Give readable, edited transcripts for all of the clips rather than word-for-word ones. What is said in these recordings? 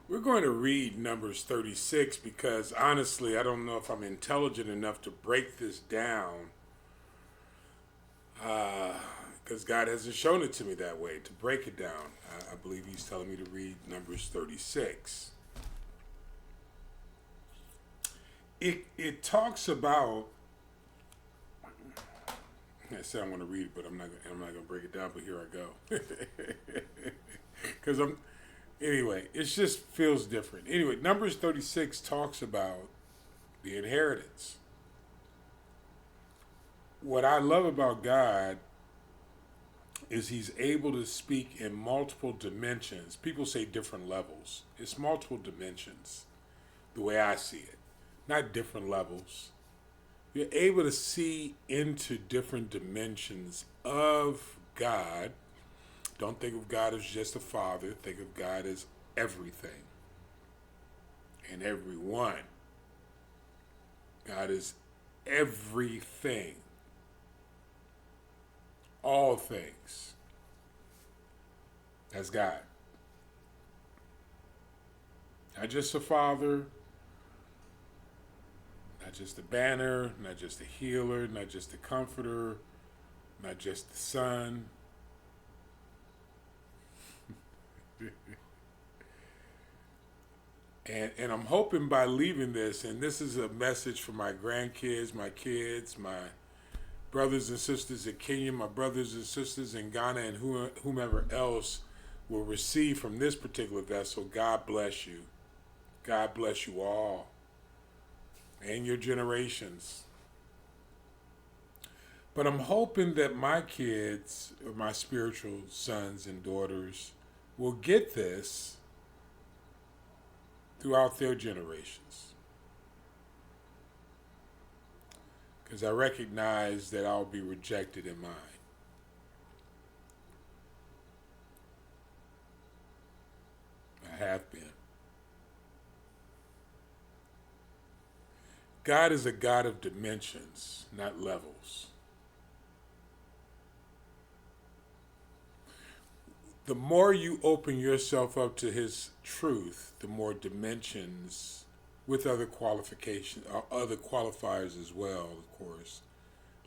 We're going to read Numbers 36 because honestly, I don't know if I'm intelligent enough to break this down because God hasn't shown it to me that way to break it down. I believe He's telling me to read Numbers 36. It talks about. I said I want to read it, but I'm not going to break it down. But here I go. Because anyway. It just feels different. Anyway, Numbers 36 talks about the inheritance. What I love about God is He's able to speak in multiple dimensions. People say different levels. It's multiple dimensions, the way I see it, not different levels. You're able to see into different dimensions of God. Don't think of God as just a father. Think of God as everything and everyone. God is everything, all things. That's God. Not just a father, not just a banner, not just a healer, not just a comforter, not just the son. And I'm hoping by leaving this, and this is a message for my grandkids, my kids, my brothers and sisters in Kenya, my brothers and sisters in Ghana, and whomever else will receive from this particular vessel. God bless you. God bless you all and your generations. But I'm hoping that my kids, or my spiritual sons and daughters, will get this throughout their generations. Because I recognize that I'll be rejected in mine. I have been. God is a God of dimensions, not levels. The more you open yourself up to His truth, the more dimensions, with other qualifications, other qualifiers as well, of course,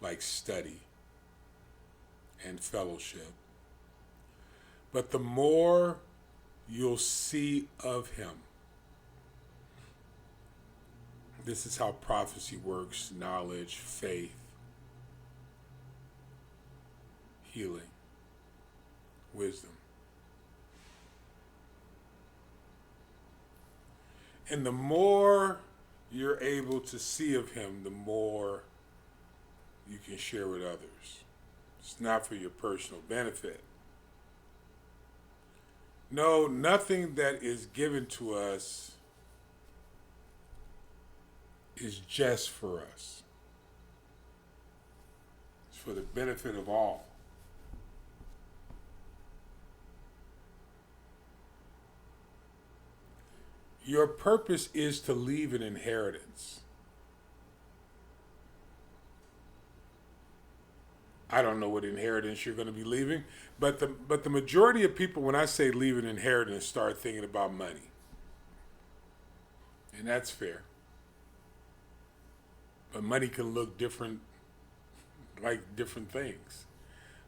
like study and fellowship. But the more you'll see of Him. This is how prophecy works: knowledge, faith, healing, wisdom. And the more you're able to see of Him, the more you can share with others. It's not for your personal benefit. No, nothing that is given to us is just for us. It's for the benefit of all. Your purpose is to leave an inheritance. I don't know what inheritance you're going to be leaving, but the majority of people, when I say leave an inheritance, start thinking about money. And that's fair. But money can look different, like different things.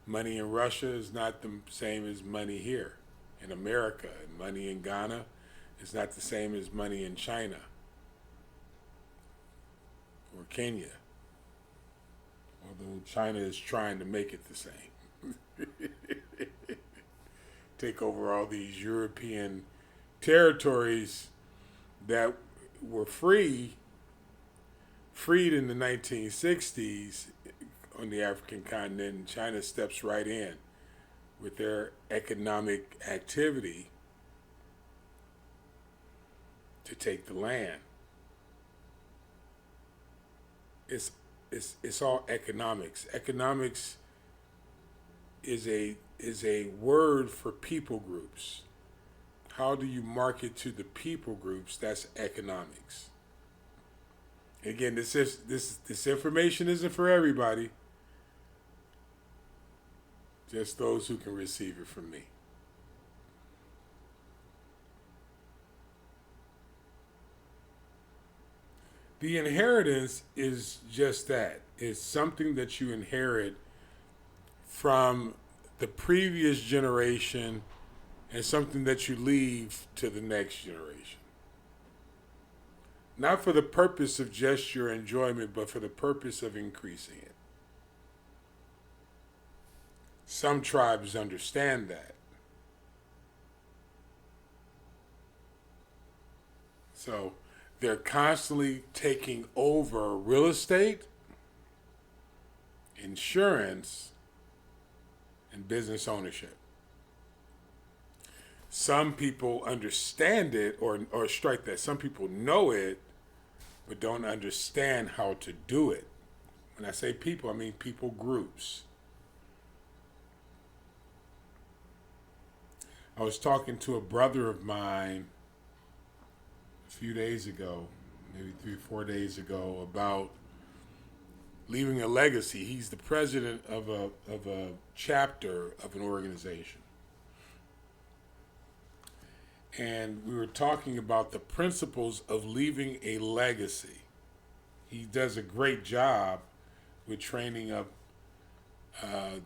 Money in Russia is not the same as money here in America, and money in Ghana is not the same as money in China or Kenya, although China is trying to make it the same. Take over all these European territories that were freed in the 1960s on the African continent, and China steps right in with their economic activity to take the land. It's all economics. Economics is a word for people groups. How do you market to the people groups? That's economics. Again, this information isn't for everybody. Just those who can receive it from me. The inheritance is just that. It's something that you inherit from the previous generation and something that you leave to the next generation. Not for the purpose of just your enjoyment, but for the purpose of increasing it. Some tribes understand that. So they're constantly taking over real estate, insurance, and business ownership. Some people understand it or strike that. Some people know it, but don't understand how to do it. When I say people, I mean people groups. I was talking to a brother of mine a few days ago, maybe 3 or 4 days ago, about leaving a legacy. He's the president of a chapter of an organization. And we were talking about the principles of leaving a legacy. He does a great job with training up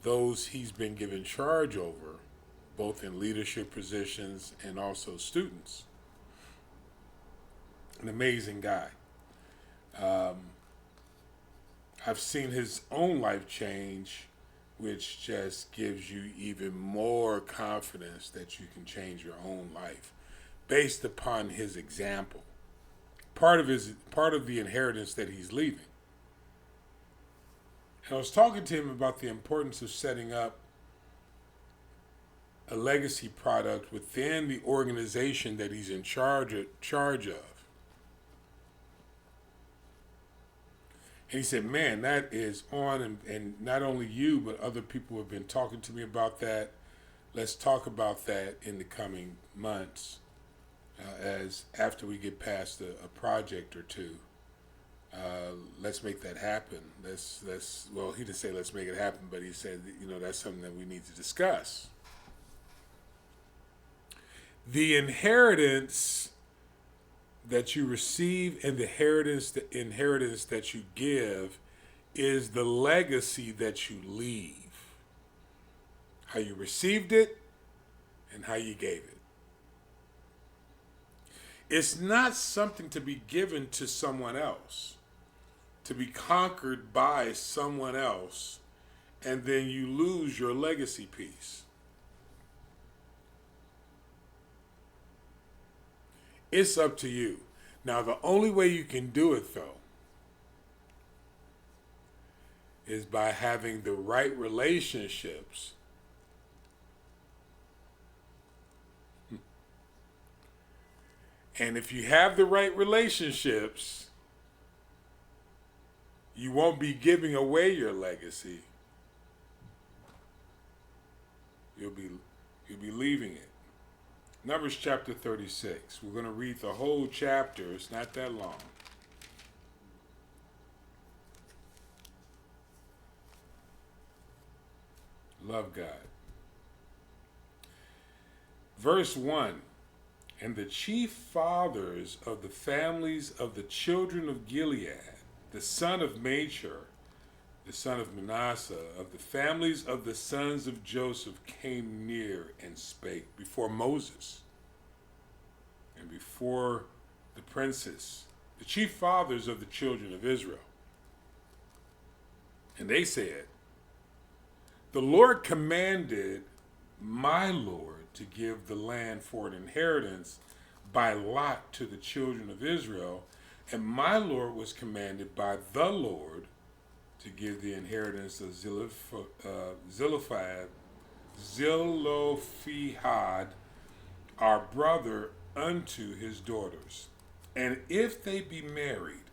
those he's been given charge over, both in leadership positions and also students. An amazing guy. I've seen his own life change, which just gives you even more confidence that you can change your own life based upon his example. Part of the inheritance that he's leaving. And I was talking to him about the importance of setting up a legacy product within the organization that he's in charge of. And he said, man, that is on, and not only you, but other people have been talking to me about that. Let's talk about that in the coming months, as after we get past a project or two. Let's make that happen. Well, he didn't say let's make it happen, but he said, that's something that we need to discuss. The inheritance that you receive and the inheritance that you give is the legacy that you leave. How you received it and how you gave it. It's not something to be given to someone else, to be conquered by someone else, and then you lose your legacy piece. It's up to you. Now, the only way you can do it, though, is by having the right relationships and if you have the right relationships, you won't be giving away your legacy. You'll be leaving it. Numbers chapter 36. We're going to read the whole chapter. It's not that long. Love God. Verse 1. And the chief fathers of the families of the children of Gilead, the son of Machir, the son of Manasseh, of the families of the sons of Joseph, came near and spake before Moses and before the princes, the chief fathers of the children of Israel. And they said, the Lord commanded my Lord to give the land for an inheritance by lot to the children of Israel, and my Lord was commanded by the Lord to give the inheritance of Zelophehad, our brother, unto his daughters. And if they be married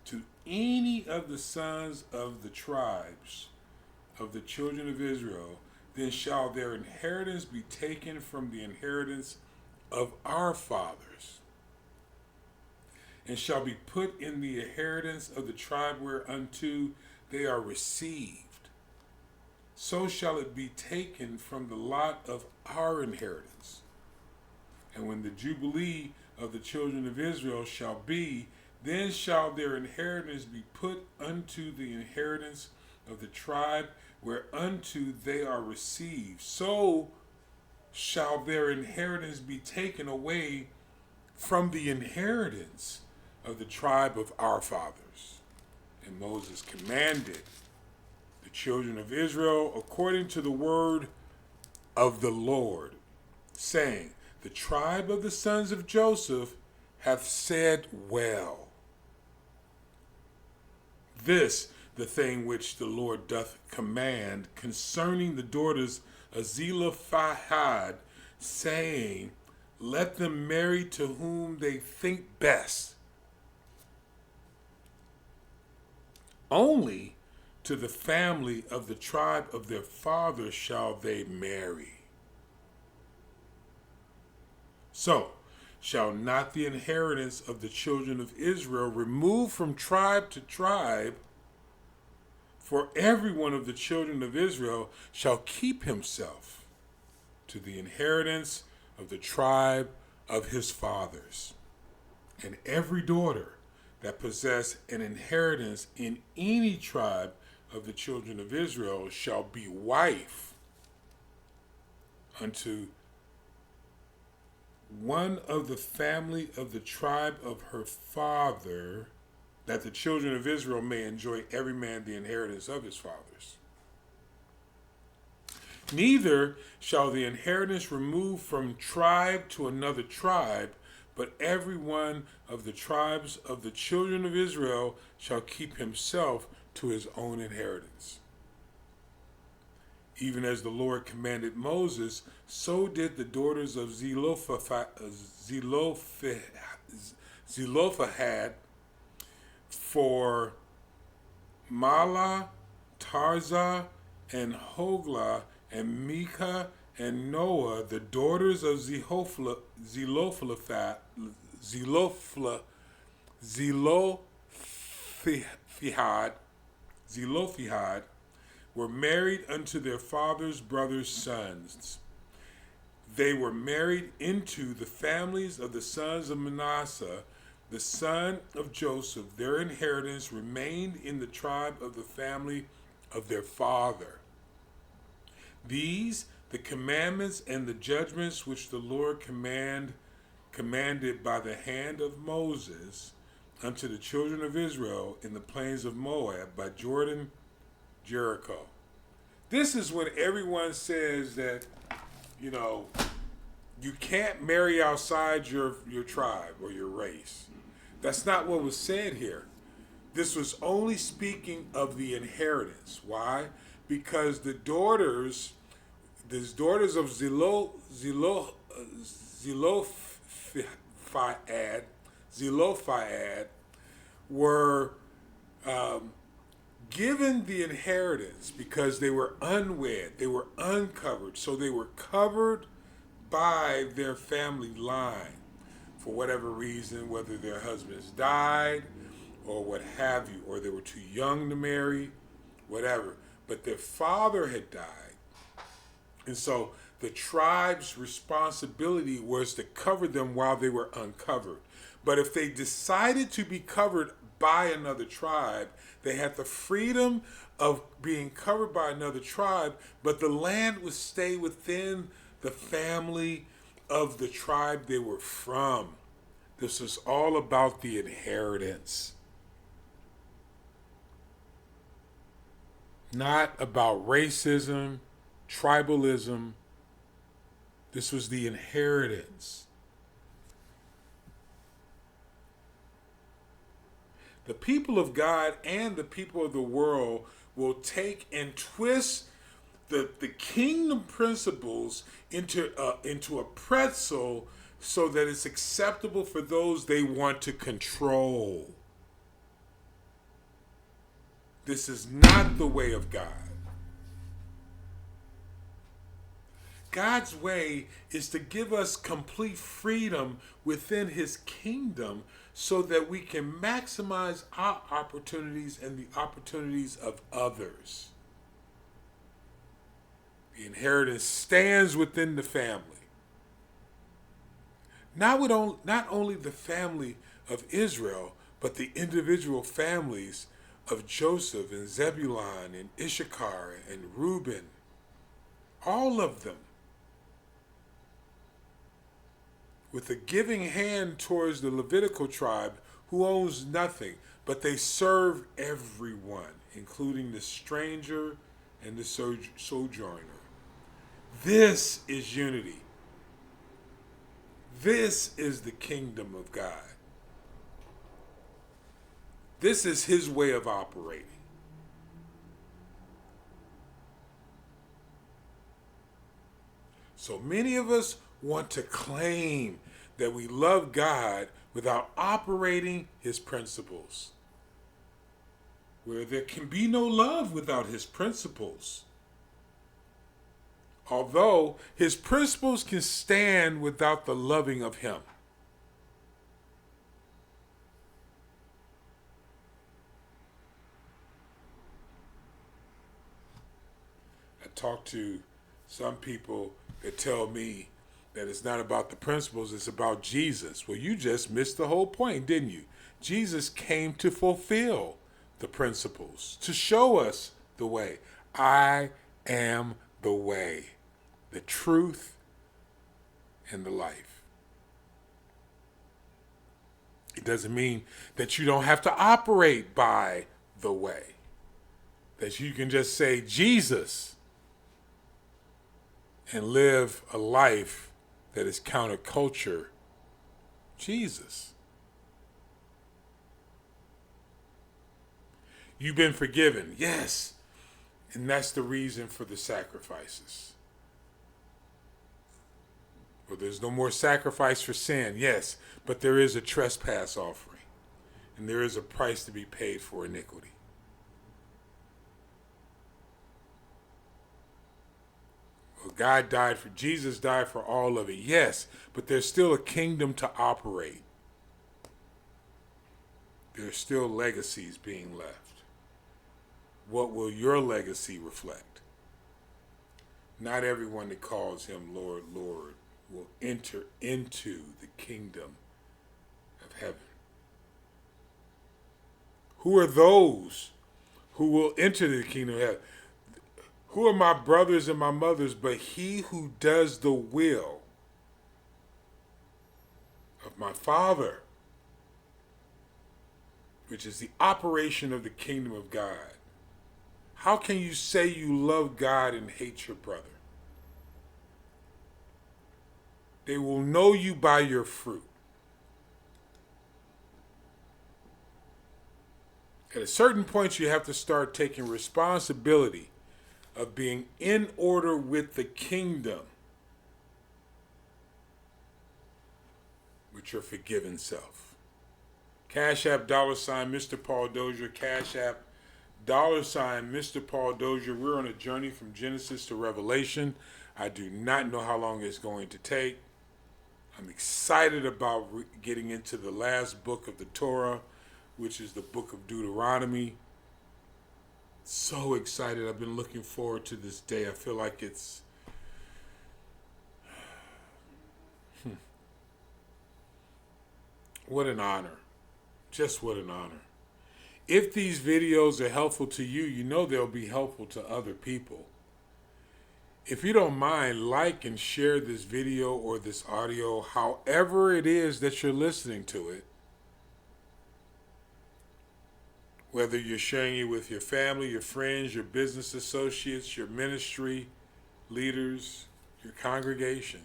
to any of the sons of the tribes of the children of Israel, then shall their inheritance be taken from the inheritance of our fathers, and shall be put in the inheritance of the tribe whereunto they are received. So shall it be taken from the lot of our inheritance. And when the jubilee of the children of Israel shall be, Then shall their inheritance be put unto the inheritance of the tribe whereunto they are received. So shall their inheritance be taken away from the inheritance of the tribe of our fathers. And Moses commanded the children of Israel according to the word of the Lord, saying, the tribe of the sons of Joseph hath said well. This the thing which the Lord doth command concerning the daughters of Zelophehad, saying, let them marry to whom they think best. Only to the family of the tribe of their father shall they marry. So shall not the inheritance of the children of Israel remove from tribe to tribe, for every one of the children of Israel shall keep himself to the inheritance of the tribe of his fathers. And every daughter that possess an inheritance in any tribe of the children of Israel shall be wife unto one of the family of the tribe of her father, that the children of Israel may enjoy every man the inheritance of his fathers. Neither shall the inheritance remove from tribe to another tribe, but every one of the tribes of the children of Israel shall keep himself to his own inheritance. Even as the Lord commanded Moses, so did the daughters of Zelophehad, for Mahlah, Tirzah, and Hoglah, and Micah, and Noah, the daughters of Zelophehad, were married unto their father's brothers' sons. They were married into the families of the sons of Manasseh, the son of Joseph. Their inheritance remained in the tribe of the family of their father. These, the commandments and the judgments which the Lord commanded by the hand of Moses unto the children of Israel in the plains of Moab by Jordan, Jericho. This is when everyone says that, you can't marry outside your tribe or your race. That's not what was said here. This was only speaking of the inheritance. Why? Because the daughters of Zelophehad were given the inheritance because they were unwed, they were uncovered, so they were covered by their family line for whatever reason, whether their husbands died or what have you, or they were too young to marry, whatever. But their father had died. And so the tribe's responsibility was to cover them while they were uncovered. But if they decided to be covered by another tribe, they had the freedom of being covered by another tribe, but the land would stay within the family of the tribe they were from. This is all about the inheritance, not about racism, tribalism. This was the inheritance. The people of God and the people of the world will take and twist the kingdom principles into a pretzel so that it's acceptable for those they want to control. This is not the way of God. God's way is to give us complete freedom within his kingdom so that we can maximize our opportunities and the opportunities of others. The inheritance stands within the family. Not only the family of Israel, but the individual families of Joseph and Zebulun and Issachar and Reuben, all of them, with a giving hand towards the Levitical tribe who owns nothing, but they serve everyone, including the stranger and the sojourner. This is unity. This is the kingdom of God. This is his way of operating. So many of us want to claim that we love God without operating his principles. Where there can be no love without his principles. Although his principles can stand without the loving of him. I talk to some people that tell me that it's not about the principles, it's about Jesus. Well, you just missed the whole point, didn't you? Jesus came to fulfill the principles, to show us the way. I am the way, the truth, and the life. It doesn't mean that you don't have to operate by the way. That you can just say Jesus and live a life that is counterculture Jesus. You've been forgiven, yes, and that's the reason for the sacrifices. Well, there's no more sacrifice for sin, yes, but there is a trespass offering, and there is a price to be paid for iniquity. Well, Jesus died for all of it, yes, but there's still a kingdom to operate. There's still legacies being left. What will your legacy reflect? Not everyone that calls him Lord, Lord will enter into the kingdom of heaven. Who are those who will enter the kingdom of heaven? Who are my brothers and my mothers but he who does the will of my Father, which is the operation of the kingdom of God? How can you say you love God and hate your brother? They will know you by your fruit. At a certain point, you have to start taking responsibility of being in order with the kingdom, with your forgiven self. CashApp $MrPaulDozier. CashApp $MrPaulDozier. We're on a journey from Genesis to Revelation. I do not know how long it's going to take. I'm excited about getting into the last book of the Torah, which is the book of Deuteronomy. So excited. I've been looking forward to this day. I feel like it's what an honor. Just what an honor. If these videos are helpful to you, you know they'll be helpful to other people. If you don't mind, like and share this video or this audio, however it is that you're listening to it. Whether you're sharing it with your family, your friends, your business associates, your ministry leaders, your congregation.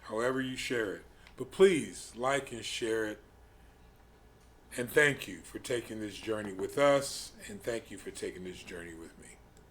However you share it. But please like and share it. And thank you for taking this journey with us. And thank you for taking this journey with me.